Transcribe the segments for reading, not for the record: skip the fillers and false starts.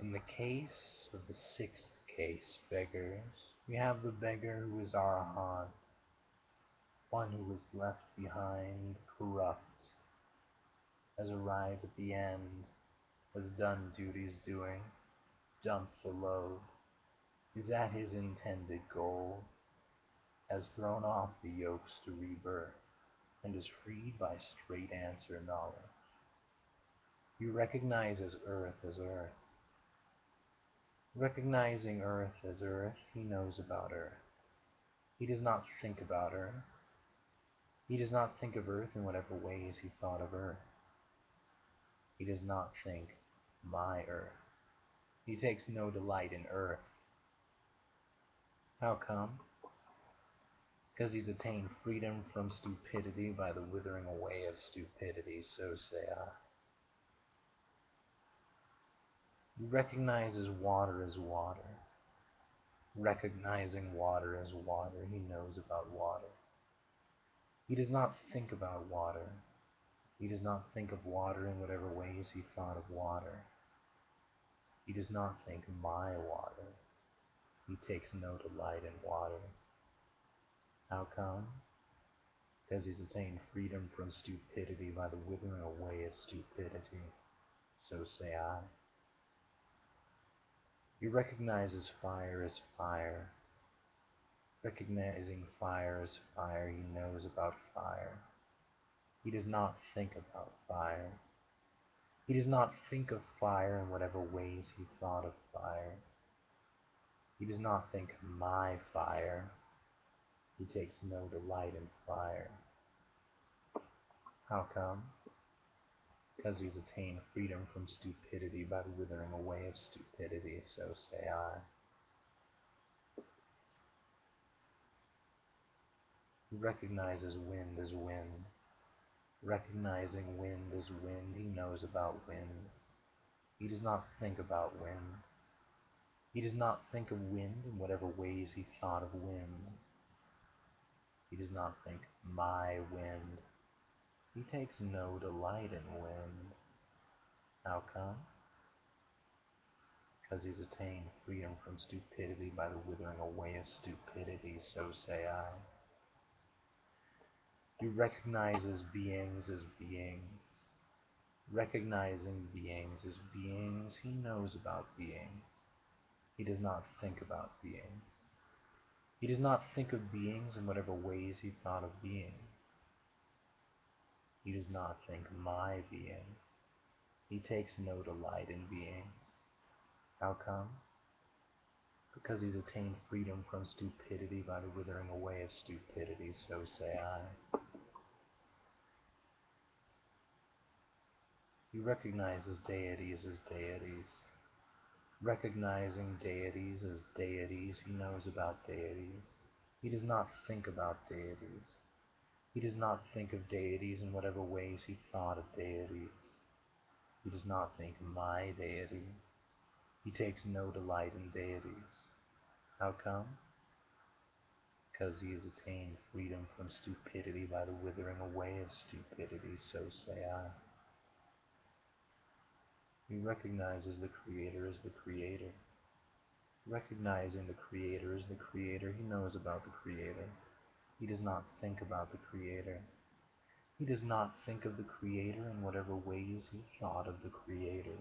In the case of the sixth case, beggars, we have the beggar who is Arahant, one who was left behind, corrupt, has arrived at the end, has done duty's doing, dumped the load, is at his intended goal, has thrown off the yokes to rebirth, and is freed by straight answer knowledge. He recognizes earth as earth. Recognizing earth as earth, he knows about earth. He does not think about earth. He does not think of earth in whatever ways he thought of earth. He does not think, my earth. He takes no delight in earth. How come? Because he's attained freedom from stupidity by the withering away of stupidity, so say I. He recognizes water as water. Recognizing water as water, he knows about water. He does not think about water. He does not think of water in whatever ways he thought of water. He does not think my water. He takes no delight in water. How come? Because he's attained freedom from stupidity by the withering away of stupidity. So say I. He recognizes fire as fire. Recognizing fire as fire, he knows about fire. He does not think about fire. He does not think of fire in whatever ways he thought of fire. He does not think my fire. He takes no delight in fire. How come? Because he's attained freedom from stupidity by the withering away of stupidity, so say I. He recognizes wind as wind. Recognizing wind as wind, he knows about wind. He does not think about wind. He does not think of wind in whatever ways he thought of wind. He does not think, my wind. He takes no delight in wind. How come? Because he's attained freedom from stupidity by the withering away of stupidity, so say I. He recognizes beings as beings. Recognizing beings as beings, he knows about being. He does not think about being. He does not think of beings in whatever ways he thought of being. He does not think my being. He takes no delight in being. How come? Because he's attained freedom from stupidity by the withering away of stupidity, so say I. He recognizes deities as deities. Recognizing deities as deities, he knows about deities. He does not think about deities. He does not think of deities in whatever ways he thought of deities. He does not think my deity. He takes no delight in deities. How come? Because he has attained freedom from stupidity by the withering away of stupidity, so say I. He recognizes the Creator as the Creator. Recognizing the Creator as the Creator, he knows about the Creator. He does not think about the Creator. He does not think of the Creator in whatever ways he thought of the Creator.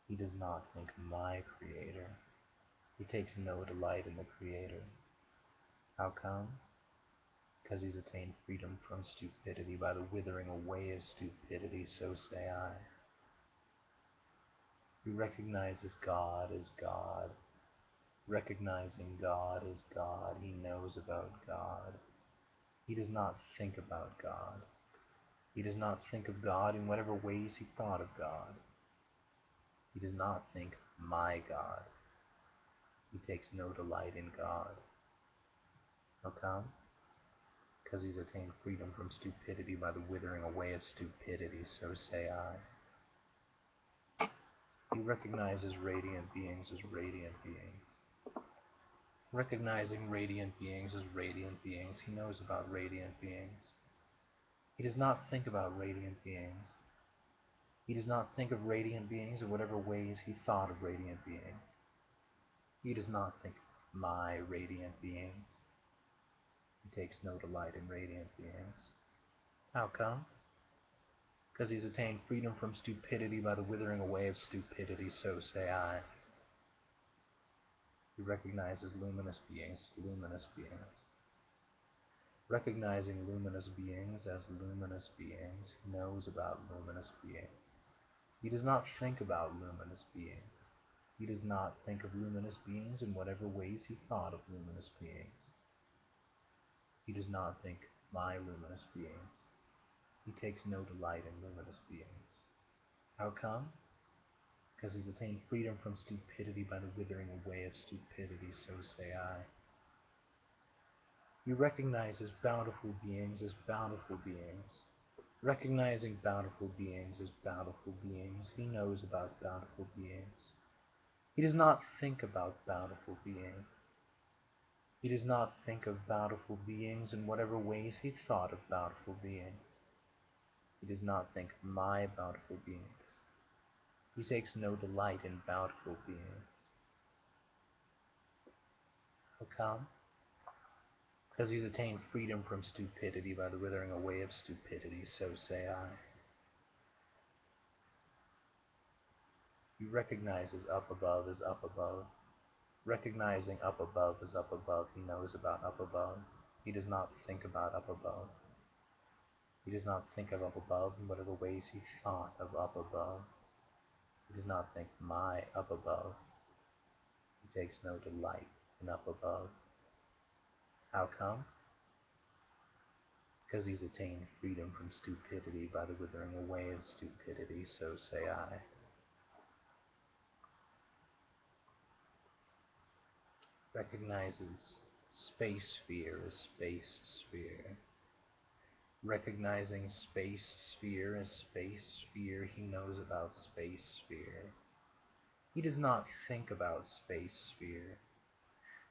He does not think my Creator. He takes no delight in the Creator. How come? Because he's attained freedom from stupidity by the withering away of stupidity, so say I. He recognizes God as God. Recognizing God as God, he knows about God. He does not think about God. He does not think of God in whatever ways he thought of God. He does not think, my God. He takes no delight in God. How come? Because he's attained freedom from stupidity by the withering away of stupidity, so say I. He recognizes radiant beings as radiant beings. Recognizing radiant beings as radiant beings, he knows about radiant beings. He does not think about radiant beings. He does not think of radiant beings in whatever ways he thought of radiant beings. He does not think of my radiant being. He takes no delight in radiant beings. How come? Because he's attained freedom from stupidity by the withering away of stupidity, so say I. He recognizes luminous beings as luminous beings. Recognizing luminous beings as luminous beings, he knows about luminous beings. He does not think about luminous beings. He does not think of luminous beings in whatever ways he thought of luminous beings. He does not think my luminous beings. He takes no delight in luminous beings. How come? Because he's attained freedom from stupidity by the withering away of stupidity, so say I. He recognizes bountiful beings as bountiful beings. Recognizing bountiful beings as bountiful beings, he knows about bountiful beings. He does not think about bountiful beings. He does not think of bountiful beings in whatever ways he thought of bountiful beings. He does not think of my bountiful beings. He takes no delight in bountiful beings. How come? Because he's attained freedom from stupidity by the withering away of stupidity, so say I. He recognizes up above as up above. Recognizing up above as up above, he knows about up above. He does not think about up above. He does not think of up above in whatever ways he thought of up above. He does not think my up above. He takes no delight in up above. How come? Because he's attained freedom from stupidity by the withering away of stupidity, so say I. Recognizes space sphere as space sphere. Recognizing space sphere as space sphere, he knows about space sphere. He does not think about space sphere.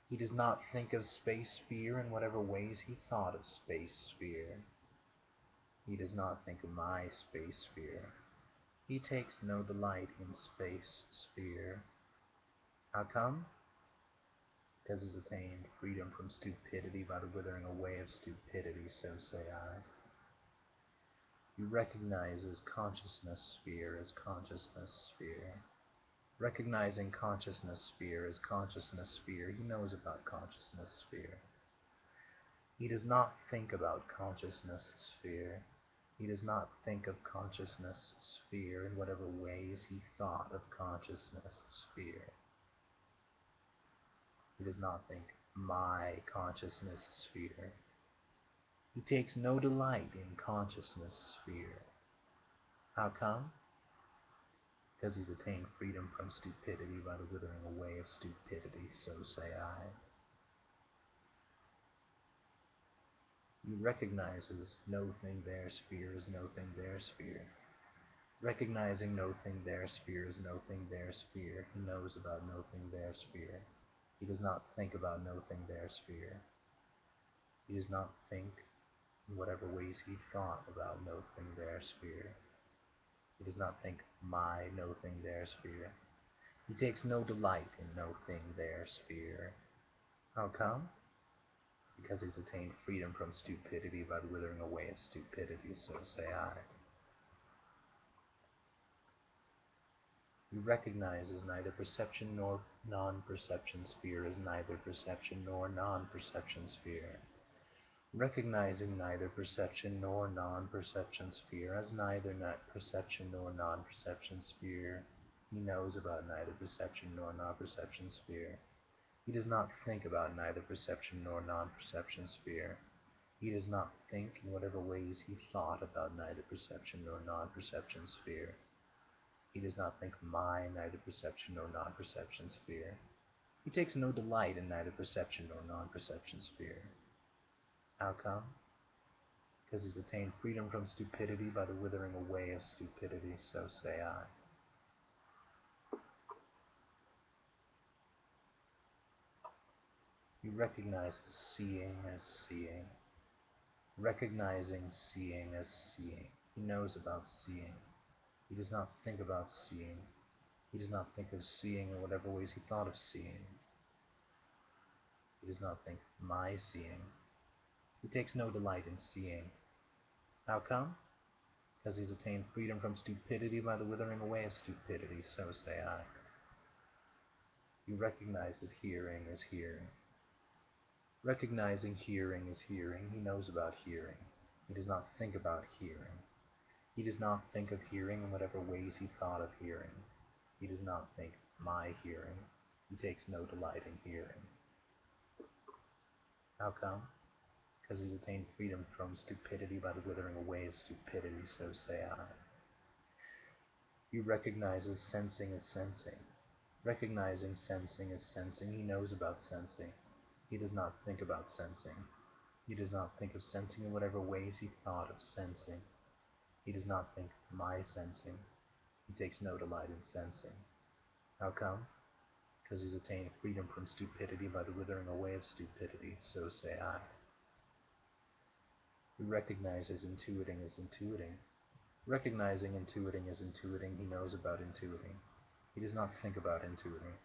He does not think of space sphere in whatever ways he thought of space sphere. He does not think of my space sphere. He takes no delight in space sphere. How come? Because he's attained freedom from stupidity by the withering away of stupidity, so say I. He recognizes consciousness sphere as consciousness sphere. Recognizing consciousness sphere as consciousness sphere, he knows about consciousness sphere. He does not think about consciousness sphere. He does not think of consciousness sphere in whatever ways he thought of consciousness sphere. He does not think my consciousness sphere. He takes no delight in consciousness sphere. How come? Because he's attained freedom from stupidity by the withering away of stupidity, so say I. He recognizes no thing there sphere as no thing there sphere. Recognizing no thing there sphere as no thing there sphere, he knows about no thing there sphere. He does not think about no thing there sphere. He does not think in whatever ways he thought about no thing there sphere. He does not think my no thing there sphere. He takes no delight in no thing there sphere. How come? Because he's attained freedom from stupidity by the withering away of stupidity, so say I. He recognizes neither perception nor non-perception sphere as neither perception nor non-perception sphere. Recognizing neither perception nor non-perception sphere as neither perception nor non-perception sphere, he knows about neither perception nor non-perception sphere. He does not think about neither perception nor non-perception sphere. He does not think in whatever ways he thought about neither perception nor non-perception sphere. He does not think my neither perception nor non-perception sphere. He takes no delight in neither perception nor non-perception sphere. How come? Because he's attained freedom from stupidity by the withering away of stupidity, so say I. He recognizes seeing as seeing. Recognizing seeing as seeing, he knows about seeing. He does not think about seeing. He does not think of seeing in whatever ways he thought of seeing. He does not think my seeing. He takes no delight in seeing. How come? Because he's attained freedom from stupidity by the withering away of stupidity, so say I. He recognizes hearing as hearing. Recognizing hearing as hearing, he knows about hearing. He does not think about hearing. He does not think of hearing in whatever ways he thought of hearing. He does not think my hearing. He takes no delight in hearing. How come? Because he's attained freedom from stupidity by the withering away of stupidity, so say I. He recognizes sensing as sensing. Recognizing sensing as sensing, he knows about sensing. He does not think about sensing. He does not think of sensing in whatever ways he thought of sensing. He does not think my sensing. He takes no delight in sensing. How come? Because he's attained freedom from stupidity by the withering away of stupidity, so say I. He recognizes intuiting as intuiting. Recognizing intuiting as intuiting, he knows about intuiting. He does not think about intuiting.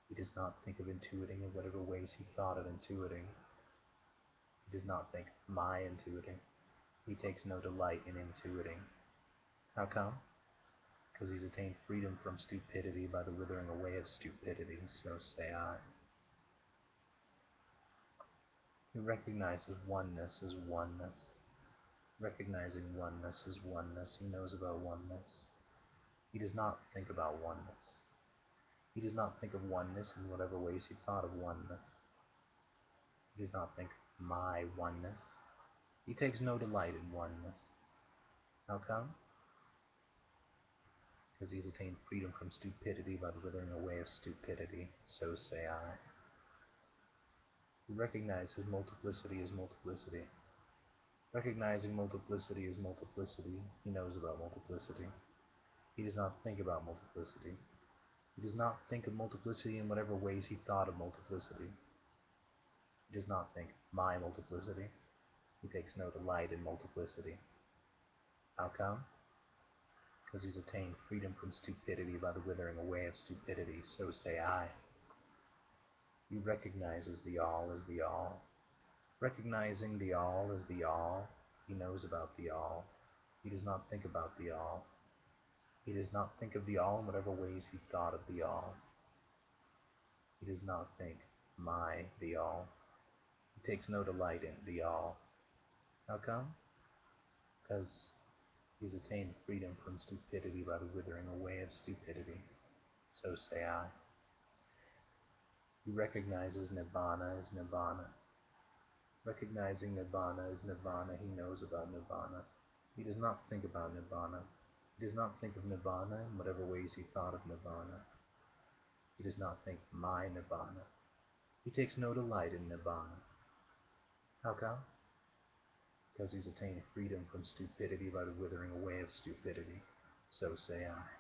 He does not think of intuiting in whatever ways he thought of intuiting. He does not think my intuiting. He takes no delight in intuiting. How come? Because he's attained freedom from stupidity by the withering away of stupidity, so say I. He recognizes oneness as oneness. Recognizing oneness as oneness, he knows about oneness. He does not think about oneness. He does not think of oneness in whatever ways he thought of oneness. He does not think my oneness. He takes no delight in oneness. How come? Because he's attained freedom from stupidity by the withering away of stupidity, so say I. He recognizes multiplicity as multiplicity. Recognizing multiplicity as multiplicity, he knows about multiplicity. He does not think about multiplicity. He does not think of multiplicity in whatever ways he thought of multiplicity. He does not think my multiplicity. He takes no delight in multiplicity. How come? Because he's attained freedom from stupidity by the withering away of stupidity, so say I. He recognizes the all as the all. Recognizing the all as the all, he knows about the all. He does not think about the all. He does not think of the all in whatever ways he thought of the all. He does not think my the all. He takes no delight in the all. How come? Because he's attained freedom from stupidity by the withering away of stupidity. So say I. He recognizes Nibbana as Nibbana. Recognizing Nibbana as Nibbana, he knows about Nibbana. He does not think about Nibbana. He does not think of Nibbana in whatever ways he thought of Nibbana. He does not think my Nibbana. He takes no delight in Nibbana. How come? Because he's attained freedom from stupidity by the withering away of stupidity. So say I.